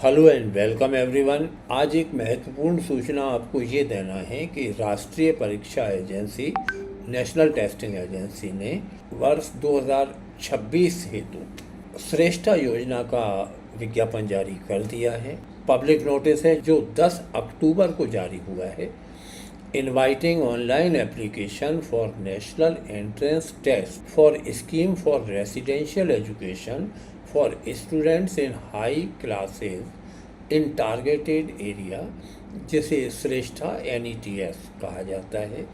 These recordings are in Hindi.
Hello and welcome everyone. आज एक महत्वपूर्ण सूचना आपको ये देना है कि राष्ट्रीय परीक्षा एजेंसी नेशनल टेस्टिंग एजेंसी ने वर्ष 2026 हेतु श्रेष्ठा योजना का विज्ञापन जारी कर दिया है। पब्लिक नोटिस है जो 10 अक्टूबर को जारी हुआ है। Inviting online application for national entrance test for scheme for residential education for students in high classes in targeted area, जिसे श्रेष्ठा NETS कहा जाता है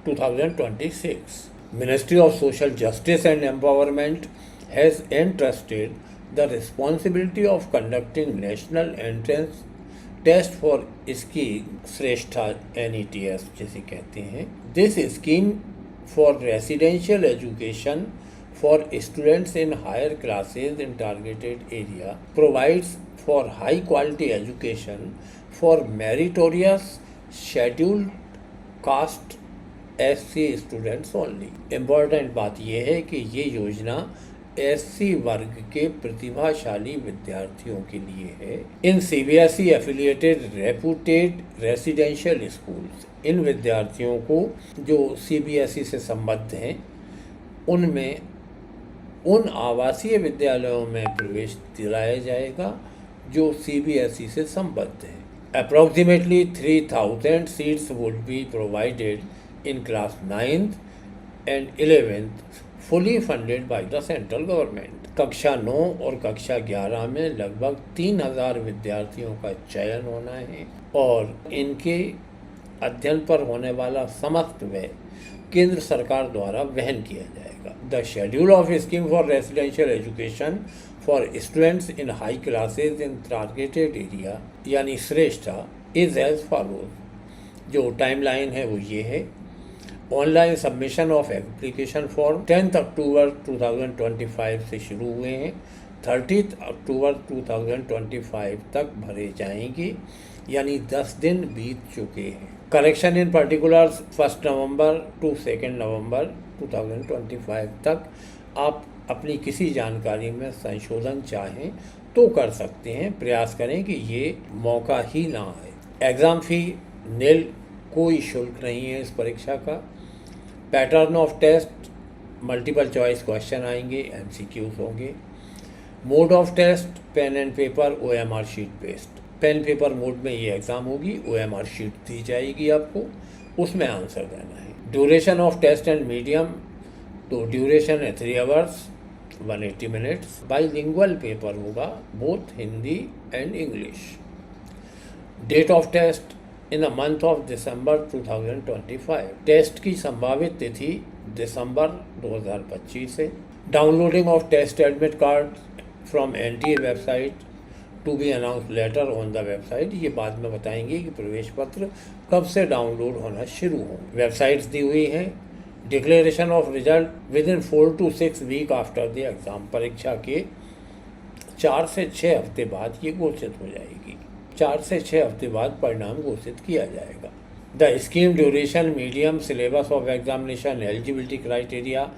2026। Ministry of Social Justice and Empowerment has entrusted the responsibility of conducting national entrance test for scheme Shreshtha NETS जिसे कहते हैं। This scheme for residential education for students in higher classes in targeted area provides for high quality education for meritorious scheduled caste SC students only। Important बात यह है कि ये योजना SC वर्ग के प्रतिभाशाली विद्यार्थियों के लिए है। इन CBSE affiliated reputed residential schools, इन विद्यार्थियों को जो CBSE से संबद्ध हैं उनमें उन आवासीय विद्यालयों में प्रवेश दिलाया जाएगा जो CBSE से संबद्ध है। Approximately 3000 seats would be provided in class 9th and 11th fully funded by the central government. कक्षा 9 और कक्षा 11 में लगभग 3000 विद्यार्थियों का चयन होना है और इनके अध्ययन पर होने वाला समस्त व्यय केंद्र सरकार द्वारा वहन किया जाएगा। The schedule of scheme for residential education for students in high classes in targeted area यानी श्रेष्ठा इज एज फॉलोज। जो टाइमलाइन है वो ये है। Online submission of application form 10 अक्टूबर 2025 से शुरू हुए हैं, 30 अक्टूबर 2025 तक भरे जाएंगे, यानी 10 दिन बीत चुके हैं। Correction in particulars 1 November to 2 November 2025 तक आप अपनी किसी जानकारी में संशोधन चाहें तो कर सकते हैं। प्रयास करें कि ये मौका ही ना आए। एग्ज़ाम फ़ी निल, कोई शुल्क नहीं है इस परीक्षा का। Pattern of test multiple choice question आएंगे, MCQs होंगे। Mode of test pen and paper, OMR sheet based. Pen paper mode में ये एग्ज़ाम होगी, OMR शीट दी जाएगी आपको, उसमें आंसर देना है। Duration of test and medium, तो ड्यूरेशन है 3 आवर्स 180 मिनट्स। बाईलिंगुअल पेपर होगा, both Hindi and English. Date of test in the month of December 2025। Test की संभावित तिथि दिसंबर 2025 है। Downloading of test admit card from NTA website to be announce later on the website. ये बाद में बताएंगे कि प्रवेश पत्र कब से डाउनलोड होना शुरू हो। वेबसाइट्स दी हुई हैं। Declaration of result within 4 to 6 week after the exam. परीक्षा के 4 से 6 हफ्ते बाद ये घोषित हो जाएगी। 4 से 6 हफ्ते बाद परिणाम घोषित किया जाएगा। The scheme duration, medium, syllabus of examination, eligibility criteria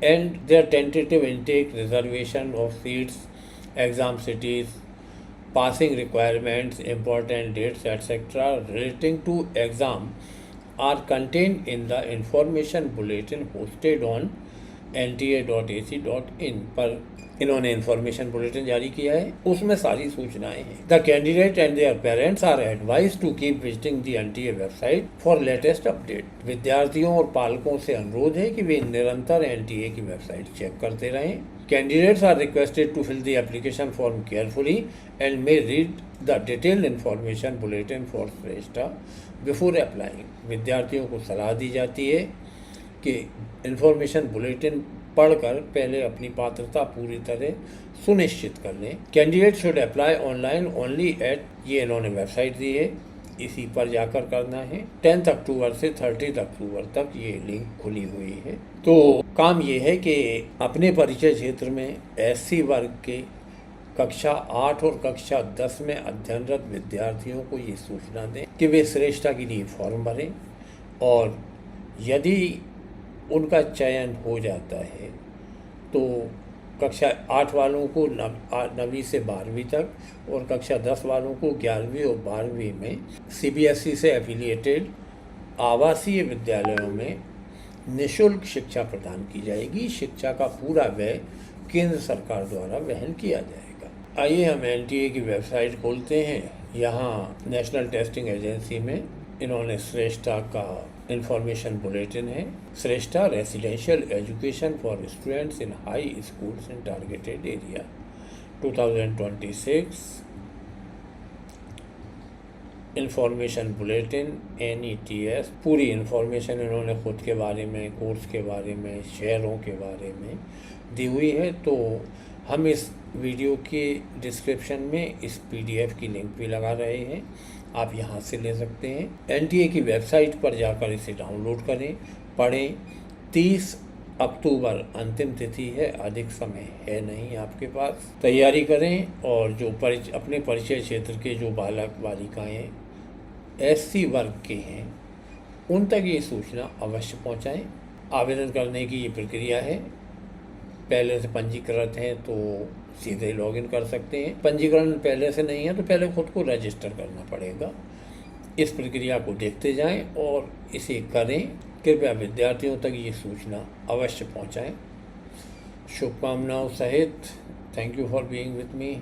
and their tentative intake, reservation of seats, exam cities, passing requirements, important dates, etc. relating to exam are contained in the information bulletin hosted on nta.ac.in पर इन्होंने इन्फॉर्मेशन बुलेटिन जारी किया है, उसमें सारी सूचनाएं हैं। The candidate and their parents are advise to keep visiting the NTA website for latest update. विद्यार्थियों और पालकों से अनुरोध है कि वे निरंतर NTA की वेबसाइट चेक करते रहें। Candidates are requested to fill the application form carefully and may read the detailed information bulletin for Shrestha before applying। विद्यार्थियों को सलाह दी जाती है कि इन्फॉर्मेशन बुलेटिन पढ़कर पहले अपनी पात्रता पूरी तरह सुनिश्चित कर लें। Candidate should apply online only at, ये इन्होंने वेबसाइट दी है, इसी पर जाकर करना है। 10 अक्टूबर से 30 अक्टूबर तक ये लिंक खुली हुई है। तो काम ये है कि अपने परिचय क्षेत्र में SC वर्ग के कक्षा 8 और कक्षा 10 में अध्ययनरत विद्यार्थियों को ये सूचना दें कि वे श्रेष्ठा के लिए फॉर्म भरें और यदि उनका चयन हो जाता है तो कक्षा 8 वालों को 9वीं से 12वीं तक और कक्षा 10 वालों को 11वीं और 12वीं में CBSE से एफिलिएटेड आवासीय विद्यालयों में निःशुल्क शिक्षा प्रदान की जाएगी। शिक्षा का पूरा व्यय केंद्र सरकार द्वारा वहन किया जाएगा। आइए हम NTA की वेबसाइट खोलते हैं। यहाँ नेशनल टेस्टिंग एजेंसी में इन्होंने श्रेष्ठा का इंफॉर्मेशन बुलेटिन है। Shreshta residential education for students in high schools in targeted area 2026 information bulletin NETS। पूरी इंफॉर्मेशन इन्होंने खुद के बारे में, कोर्स के बारे में, शहरों के बारे में दी हुई है। तो हम इस वीडियो के डिस्क्रिप्शन में इस PDF की लिंक भी लगा रहे हैं, आप यहाँ से ले सकते हैं। NTA की वेबसाइट पर जाकर इसे डाउनलोड करें, पढ़ें। 30 अक्टूबर अंतिम तिथि है, अधिक समय है नहीं आपके पास। तैयारी करें और जो अपने परिचय क्षेत्र के जो बालक बालिकाएं SC वर्ग के हैं उन तक ये सूचना अवश्य पहुंचाएं। आवेदन करने की ये प्रक्रिया है। पहले से पंजीकृत हैं तो सीधे लॉगिन कर सकते हैं। पंजीकरण पहले से नहीं है तो पहले खुद को रजिस्टर करना पड़ेगा। इस प्रक्रिया को देखते जाएं और इसे करें। कृपया विद्यार्थियों तक ये सूचना अवश्य पहुंचाएं। शुभकामनाओं सहित thank you for being with me.